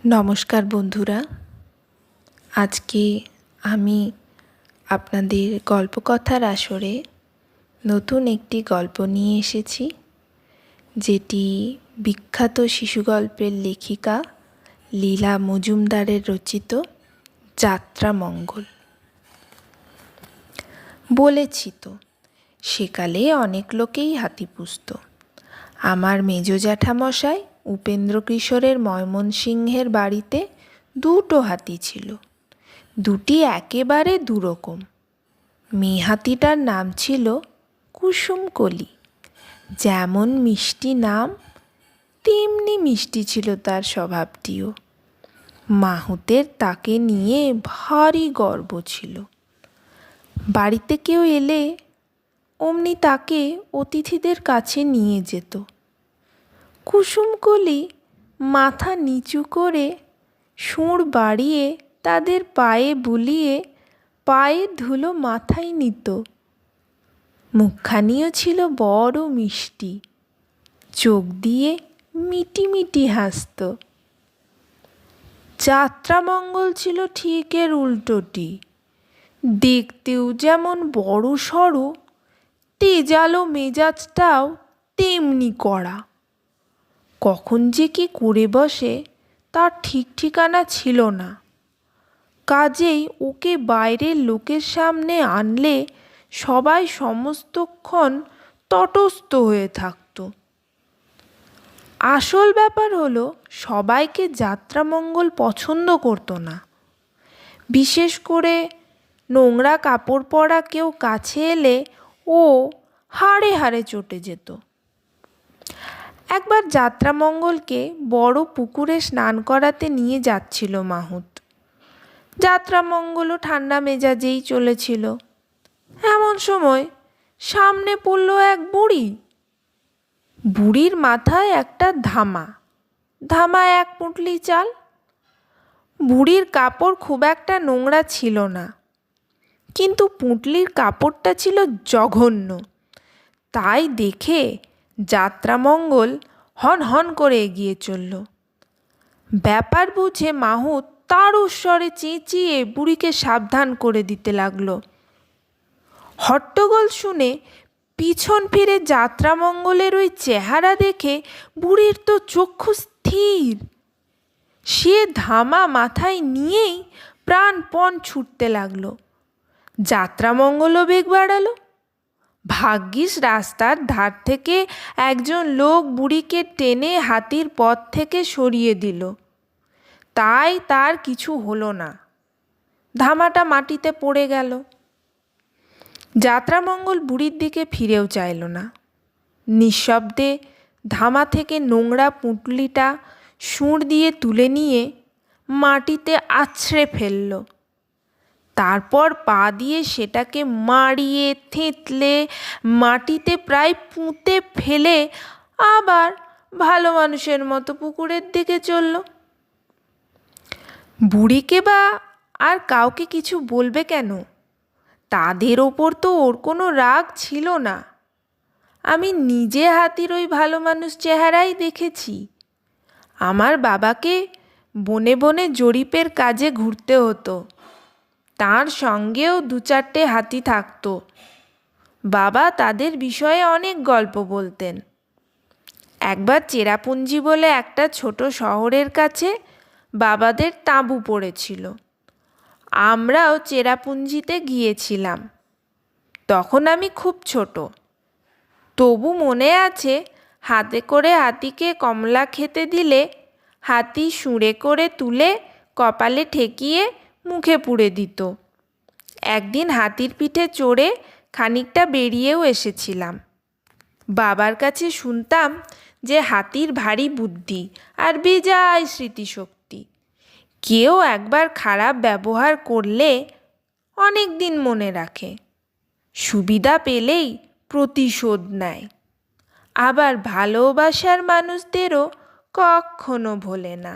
নমস্কার বন্ধুরা, আজকে আমি আপনাদের গল্পকথার আসরে নতুন একটি গল্প নিয়ে এসেছি, যেটি বিখ্যাত শিশু গল্পের লেখিকা লীলা মজুমদারের রচিত যাত্রামঙ্গল। বলেছি তো, সেকালে অনেক লোকেই হাতি পুষত। আমার মেজ জ্যাঠামশাই উপেন্দ্র কিশোরের ময়মনসিংহের বাড়িতে দুটো হাতি ছিল, দুটি একেবারে দুরকম। মেয়ে হাতিটার নাম ছিল কুসুমকলি। যেমন মিষ্টি নাম, তেমনি মিষ্টি ছিল তার স্বভাবটিও। মাহুতের তাকে নিয়ে ভারী গর্ব ছিল। বাড়িতে কেউ এলে অমনি তাকে অতিথিদের কাছে নিয়ে যেত। কুসুমকলি মাথা নিচু করে সুর বাড়িয়ে তাদের পায়ে বুলিয়ে পায়ের ধুলো মাথায় নিত। মুখখানিও ছিল বড় মিষ্টি, চোখ দিয়ে মিটি মিটি হাসত। যাত্রামঙ্গল ছিল ঠিক এর উল্টোটি। দেখতেও যেমন বড় সড়ো, তেজালো মেজাজটাও তেমনি কড়া। কখন যে কি করে বসে তার ঠিক ঠিকানা ছিল না। কাজেই ওকে বাইরের লোকের সামনে আনলে সবাই সমস্তক্ষণ তটস্থ হয়ে থাকত। আসল ব্যাপার হলো, সবাইকে যাত্রামঙ্গল পছন্দ করতো না। বিশেষ করে নোংরা কাপড় পরা কেউ কাছে এলে ও হাড়ে হাড়ে চটে যেত। একবার যাত্রামঙ্গলকে বড় পুকুরে স্নান করাতে নিয়ে যাচ্ছিল মাহুত। যাত্রামঙ্গলও ঠান্ডা মেজাজেই চলেছিল। এমন সময় সামনে পড়ল এক বুড়ি। বুড়ির মাথায় একটা ধামা, ধামায় এক পুঁটলি চাল। বুড়ির কাপড় খুব একটা নোংরা ছিল না, কিন্তু পুঁটলির কাপড়টা ছিল জঘন্য। তাই দেখে যাত্রামঙ্গল হন হন করে এগিয়ে চলল। ব্যাপার বুঝে মাহুত তার স্বরে চেঁচিয়ে বুড়িকে সাবধান করে দিতে লাগলো। হট্টগোল শুনে পিছন ফিরে যাত্রামঙ্গলের ওই চেহারা দেখে বুড়ির তো চক্ষু স্থির। সে ধামা মাথায় নিয়েই প্রাণপণ ছুটতে লাগলো। যাত্রামঙ্গলও বেগ বাড়ালো। ভাগ্যিস রাস্তার ধার থেকে একজন লোক বুড়িকে টেনে হাতির পথ থেকে সরিয়ে দিল। তাই তার কিছু হলো না, ধামাটা মাটিতে পড়ে গেল। যাত্রামঙ্গল বুড়ির দিকে ফিরেও চাইল না। নিঃশব্দে ধামা থেকে নোংরা পুঁটলিটা সুঁড় দিয়ে তুলে নিয়ে মাটিতে আছড়ে ফেলল। তারপর পা দিয়ে সেটাকে মাড়িয়ে থেঁতলে মাটিতে প্রায় পুঁতে ফেলে আবার ভালো মানুষের মতো পুকুরের দিকে চলল। বুড়িকে বা আর কাউকে কিছু বলবে কেন? তাদের ওপর তো ওর কোনো রাগ ছিল না। আমি নিজে হাতির ওই ভালো মানুষ চেহারাই দেখেছি। আমার বাবাকে বনে বনে জরিপের কাজে ঘুরতে হতো। তার সঙ্গেও দু চারটে হাতি থাকতো। বাবা তাদের বিষয়ে অনেক গল্প বলতেন। একবার চেরাপুঞ্জি বলে একটা ছোট শহরের কাছে বাবাদের তাঁবু পড়েছিল। আমরাও চেরাপুঞ্জিতে গিয়েছিলাম। তখন আমি খুব ছোট। তবু মনে আছে, হাতে করে হাতিকে কমলা খেতে দিলে হাতি সুঁড়ে করে তুলে কপালে ঠেকিয়ে মুখে পুরে দিত। একদিন হাতির পিঠে চড়ে খানিকটা বেরিয়েও এসেছিলাম। বাবার কাছে শুনতাম যে হাতির ভারী বুদ্ধি আর বেজায় স্মৃতিশক্তি। কেউ একবার খারাপ ব্যবহার করলে অনেক দিন মনে রাখে, সুবিধা পেলেই প্রতিশোধ নেয়। আবার ভালোবাসার মানুষদেরও কখনো ভোলে না।